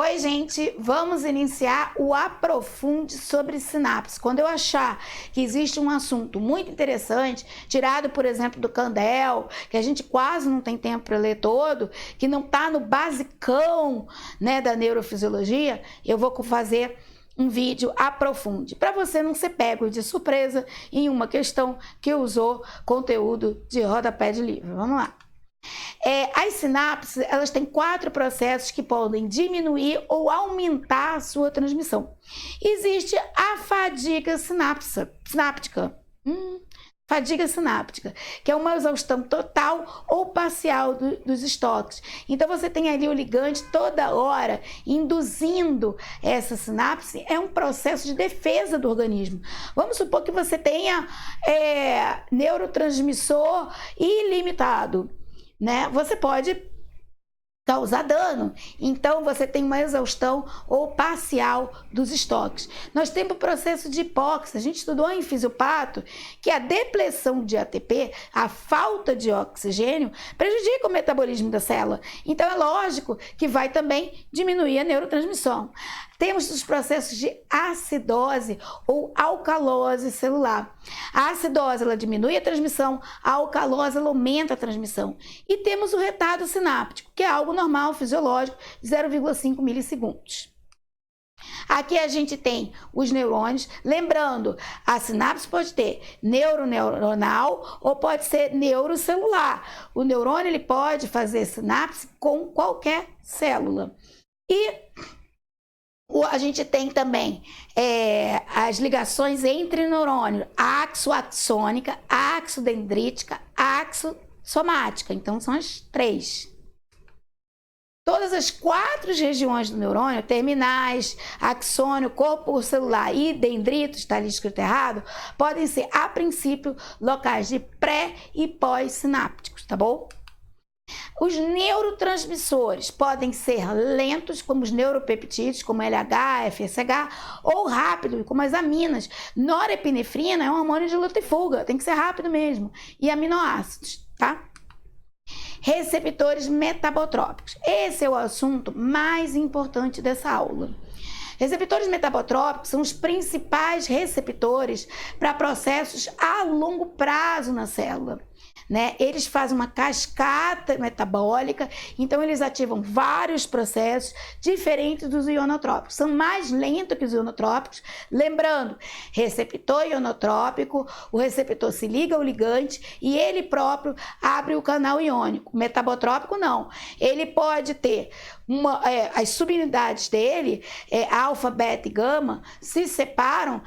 Oi, gente, vamos iniciar o Aprofunde sobre sinapse. Quando eu achar que existe um assunto muito interessante, tirado, por exemplo, do Candel, que a gente quase não tem tempo para ler todo, que não está no basicão, né, da neurofisiologia, eu vou fazer um vídeo Aprofunde, para você não ser pego de surpresa em uma questão que usou conteúdo de rodapé de livro. Vamos lá. As sinapses, elas têm 4 processos que podem diminuir ou aumentar a sua transmissão. Existe a fadiga sináptica. Fadiga sináptica, que é uma exaustão total ou parcial dos estoques. Então, você tem ali o ligante toda hora induzindo essa sinapse, é um processo de defesa do organismo. Vamos supor que você tenha neurotransmissor ilimitado, né? Você pode causar dano. Então, você tem uma exaustão ou parcial dos estoques. Nós temos o processo de hipóxia. A gente estudou em fisiopato que a depleção de ATP, a falta de oxigênio, prejudica o metabolismo da célula. Então, é lógico que vai também diminuir a neurotransmissão. Temos os processos de acidose ou alcalose celular. A acidose, ela diminui a transmissão, a alcalose, ela aumenta a transmissão. E temos o retardo sináptico, que é algo normal, fisiológico, 0,5 milissegundos. Aqui a gente tem os neurônios, lembrando, a sinapse pode ter neuronal ou pode ser neurocelular. O neurônio ele pode fazer sinapse com qualquer célula. E a gente tem também as ligações entre neurônios, axoaxônica, axodendrítica, axossomática. Então, são as 3. Todas as 4 regiões do neurônio, terminais, axônio, corpo celular e dendritos, está ali escrito errado, podem ser, a princípio, locais de pré e pós-sinápticos, tá bom? Os neurotransmissores podem ser lentos, como os neuropeptídeos, como LH, FSH, ou rápidos, como as aminas. Norepinefrina é um hormônio de luta e fuga, tem que ser rápido mesmo. E aminoácidos, tá? Receptores metabotrópicos. Esse é o assunto mais importante dessa aula. Receptores metabotrópicos são os principais receptores para processos a longo prazo na célula, né? Eles fazem uma cascata metabólica, então eles ativam vários processos diferentes dos ionotrópicos. São mais lentos que os ionotrópicos. Lembrando, receptor ionotrópico, o receptor se liga ao ligante e ele próprio abre o canal iônico. Metabotrópico não. Ele pode ter as subunidades dele, alfa, beta e gama, se separam,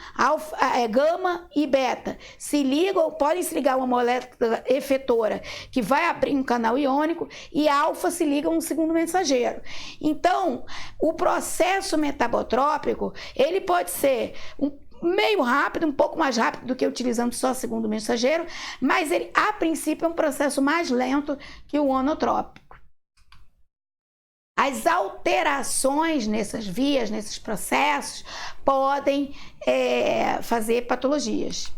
gama e beta se ligam, podem se ligar a uma molécula efetora que vai abrir um canal iônico e alfa se liga a um segundo mensageiro. Então, o processo metabotrópico, ele pode ser meio rápido, um pouco mais rápido do que utilizando só segundo mensageiro, mas ele, a princípio, é um processo mais lento que o onotrópico. As alterações nessas vias, nesses processos, podem fazer patologias.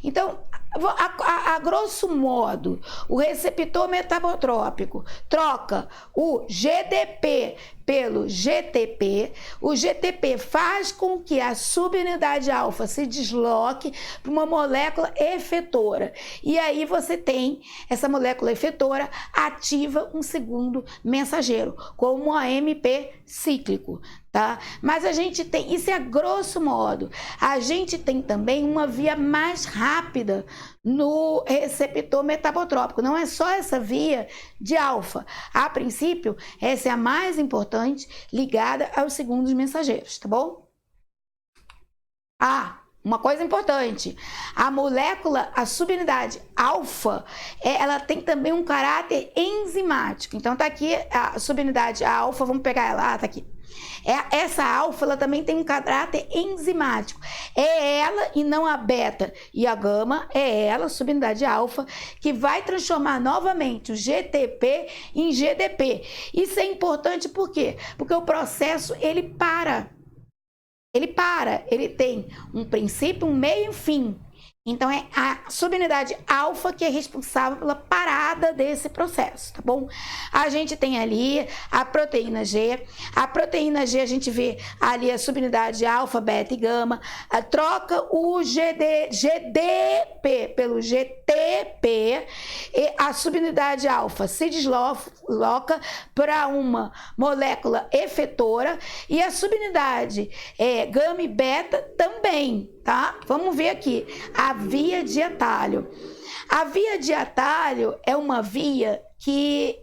Então, a grosso modo, o receptor metabotrópico troca o GDP pelo GTP. O GTP faz com que a subunidade alfa se desloque para uma molécula efetora. E aí você tem essa molécula efetora ativa um segundo mensageiro, como o AMP cíclico. Tá? Mas a gente tem, isso é grosso modo, a gente tem também uma via mais rápida no receptor metabotrópico, não é só essa via de alfa. A princípio, essa é a mais importante, ligada aos segundos mensageiros, tá bom? Uma coisa importante, a molécula, a subunidade alfa, ela tem também um caráter enzimático. Então tá aqui a subunidade alfa, vamos pegar ela, tá aqui. Essa alfa, ela também tem um caráter enzimático. É ela e não a beta e a gama, é ela, subunidade alfa, que vai transformar novamente o GTP em GDP. Isso é importante por quê? Porque o processo, ele para. Ele tem um princípio, um meio e um fim. Então, é a subunidade alfa que é responsável pela parada desse processo, tá bom? A gente tem ali a proteína G. A proteína G, a gente vê ali a subunidade alfa, beta e gama. Troca o GDP pelo GTP. E a subunidade alfa se desloca para uma molécula efetora. E a subunidade gama e beta também, tá? Vamos ver aqui. A via de atalho. A via de atalho é uma via que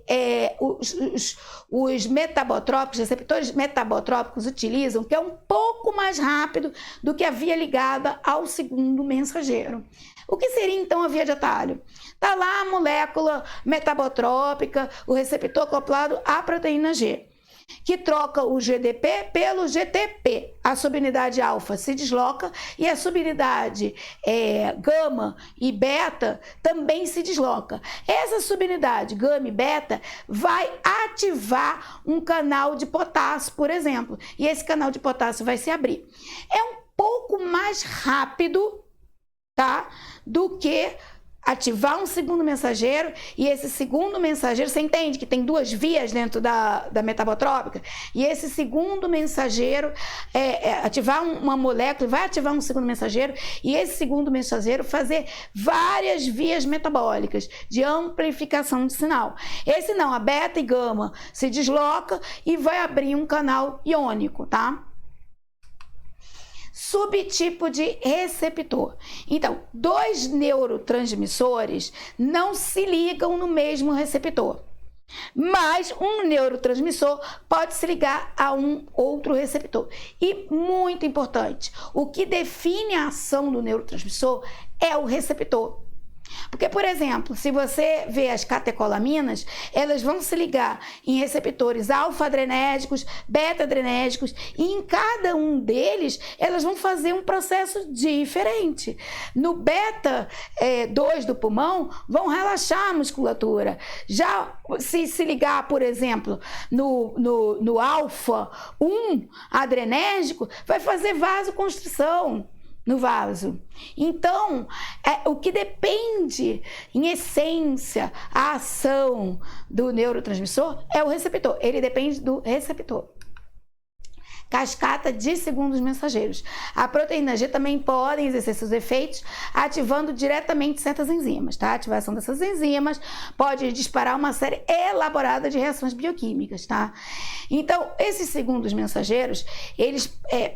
os metabotrópicos, receptores metabotrópicos utilizam, que é um pouco mais rápido do que a via ligada ao segundo mensageiro. O que seria então a via de atalho? Está lá a molécula metabotrópica, o receptor acoplado à proteína G, que troca o GDP pelo GTP. A subunidade alfa se desloca e a subunidade gama e beta também se desloca. Essa subunidade gama e beta vai ativar um canal de potássio, por exemplo, e esse canal de potássio vai se abrir. É um pouco mais rápido, tá, do que ativar um segundo mensageiro, e esse segundo mensageiro, você entende que tem duas vias dentro da metabotrópica, e esse segundo mensageiro ativar uma molécula, vai ativar um segundo mensageiro, e esse segundo mensageiro fazer várias vias metabólicas de amplificação de sinal. Esse não, a beta e gama se desloca e vai abrir um canal iônico, tá? Subtipo de receptor. Então, dois neurotransmissores não se ligam no mesmo receptor, mas um neurotransmissor pode se ligar a um outro receptor. E, muito importante, o que define a ação do neurotransmissor é o receptor. Porque, por exemplo, se você vê as catecolaminas, elas vão se ligar em receptores alfa-adrenérgicos, beta-adrenérgicos, e em cada um deles, elas vão fazer um processo diferente. No beta 2 do pulmão, vão relaxar a musculatura. Já se ligar, por exemplo, no alfa 1 adrenérgico, vai fazer vasoconstrição no vaso. Então, o que depende, em essência, a ação do neurotransmissor é o receptor. Ele depende do receptor. Cascata de segundos mensageiros. A proteína G também pode exercer seus efeitos ativando diretamente certas enzimas, tá? A ativação dessas enzimas pode disparar uma série elaborada de reações bioquímicas, tá? Então, esses segundos mensageiros, eles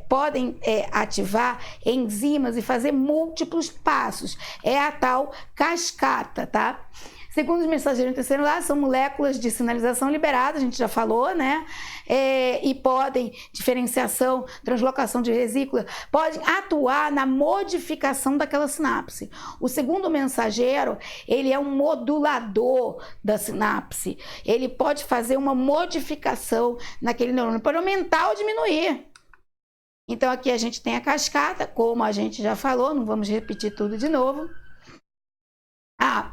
podem ativar enzimas e fazer múltiplos passos. É a tal cascata, tá? Segundos mensageiros intercelulares são moléculas de sinalização liberadas, a gente já falou, né? E podem, diferenciação, translocação de vesícula, podem atuar na modificação daquela sinapse. O segundo mensageiro, ele é um modulador da sinapse. Ele pode fazer uma modificação naquele neurônio, pode aumentar ou diminuir. Então, aqui a gente tem a cascata, como a gente já falou, não vamos repetir tudo de novo.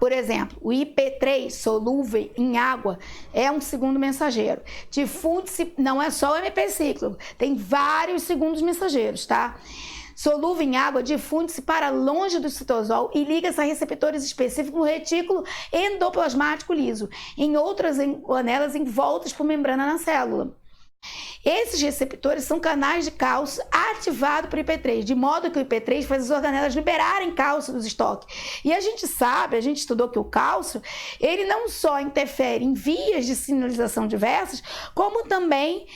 Por exemplo, o IP3 solúvel em água é um segundo mensageiro. Difunde-se, não é só o MP cíclico, tem vários segundos mensageiros, tá? Solúvel em água, difunde-se para longe do citosol e liga-se a receptores específicos no retículo endoplasmático liso, em outras organelas envoltas por membrana na célula. Esses receptores são canais de cálcio ativados por IP3, de modo que o IP3 faz as organelas liberarem cálcio dos estoques. E a gente sabe, a gente estudou que o cálcio, ele não só interfere em vias de sinalização diversas, como também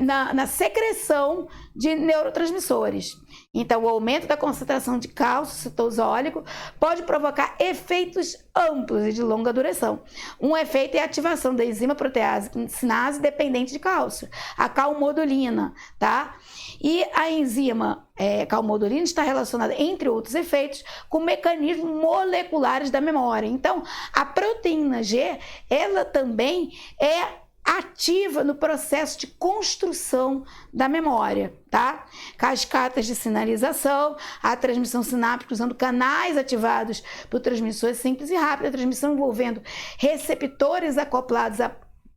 na secreção de neurotransmissores. Então, o aumento da concentração de cálcio citosólico pode provocar efeitos amplos e de longa duração. Um efeito é a ativação da enzima protease sinase dependente de cálcio, a calmodulina, tá? E a enzima calmodulina está relacionada, entre outros efeitos, com mecanismos moleculares da memória. Então, a proteína G, ela também é ativa no processo de construção da memória, tá? Cascatas de sinalização, a transmissão sináptica usando canais ativados por transmissores simples e rápidas, a transmissão envolvendo receptores acoplados a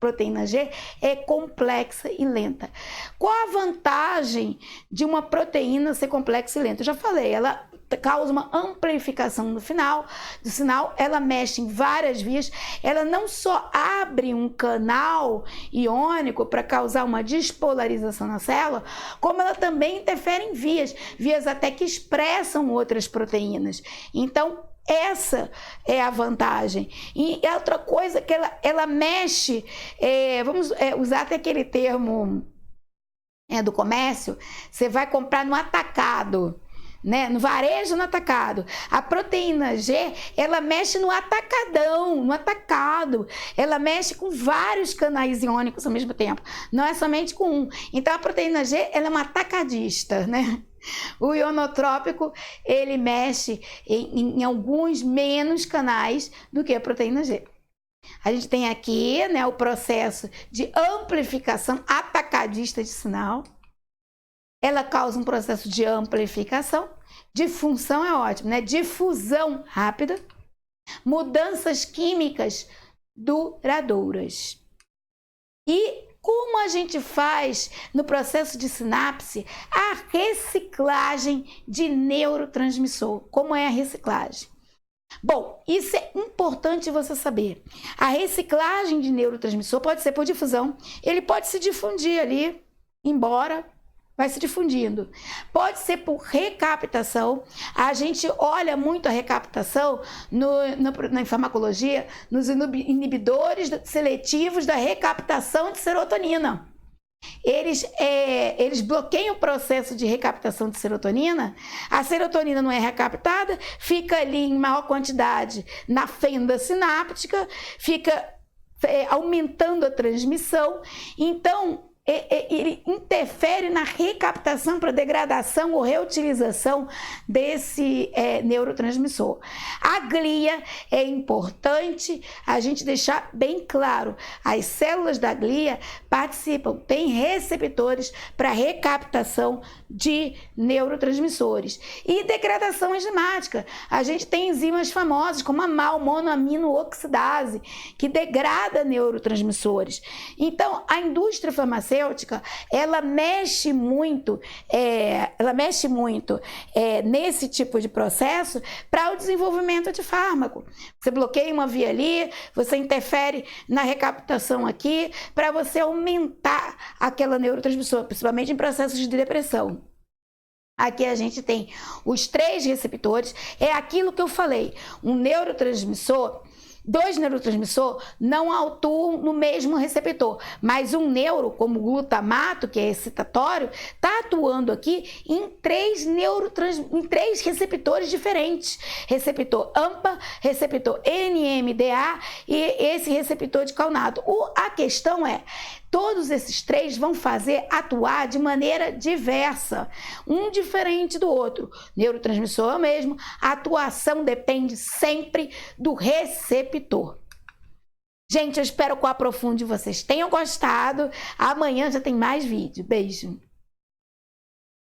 proteína G é complexa e lenta. Qual a vantagem de uma proteína ser complexa e lenta? Eu já falei, ela causa uma amplificação no final do sinal, ela mexe em várias vias, ela não só abre um canal iônico para causar uma despolarização na célula, como ela também interfere em vias até que expressam outras proteínas. Então, essa é a vantagem. E outra coisa que ela mexe, vamos usar até aquele termo do comércio, você vai comprar no atacado, né? No varejo, no atacado. A proteína G, ela mexe no atacadão, no atacado. Ela mexe com vários canais iônicos ao mesmo tempo. Não é somente com um. Então, a proteína G, ela é uma atacadista, né? O ionotrópico, ele mexe em alguns menos canais do que a proteína G. A gente tem aqui, né, o processo de amplificação atacadista de sinal. Ela causa um processo de amplificação, difusão é ótimo, né? Difusão rápida, mudanças químicas duradouras. E como a gente faz no processo de sinapse a reciclagem de neurotransmissor? Como é a reciclagem? Bom, isso é importante você saber. A reciclagem de neurotransmissor pode ser por difusão, ele pode se difundir ali, embora vai se difundindo. Pode ser por recaptação. A gente olha muito a recaptação na farmacologia, nos inibidores seletivos da recaptação de serotonina. Eles bloqueiam o processo de recaptação de serotonina, a serotonina não é recaptada, fica ali em maior quantidade na fenda sináptica, fica aumentando a transmissão. Então, ele interfere na recaptação para degradação ou reutilização desse neurotransmissor. A glia é importante a gente deixar bem claro. As células da glia participam, têm receptores para recaptação de neurotransmissores. E degradação enzimática. A gente tem enzimas famosas como a MAO, monoaminooxidase, que degrada neurotransmissores. Então, a indústria farmacêutica, ela mexe muito nesse tipo de processo para o desenvolvimento de fármaco. Você bloqueia uma via ali, você interfere na recaptação aqui para você aumentar aquela neurotransmissor, principalmente em processos de depressão. Aqui a gente tem os 3 receptores, é aquilo que eu falei, um neurotransmissor. 2 neurotransmissores não atuam no mesmo receptor, mas um neuro, como o glutamato, que é excitatório, está atuando aqui em 3 receptores diferentes. Receptor AMPA, receptor NMDA e esse receptor de caunato. A questão é, todos esses 3 vão fazer atuar de maneira diversa, um diferente do outro. Neurotransmissor é o mesmo, a atuação depende sempre do receptor. Gente, eu espero que o Aprofunde vocês tenham gostado. Amanhã já tem mais vídeo. Beijo!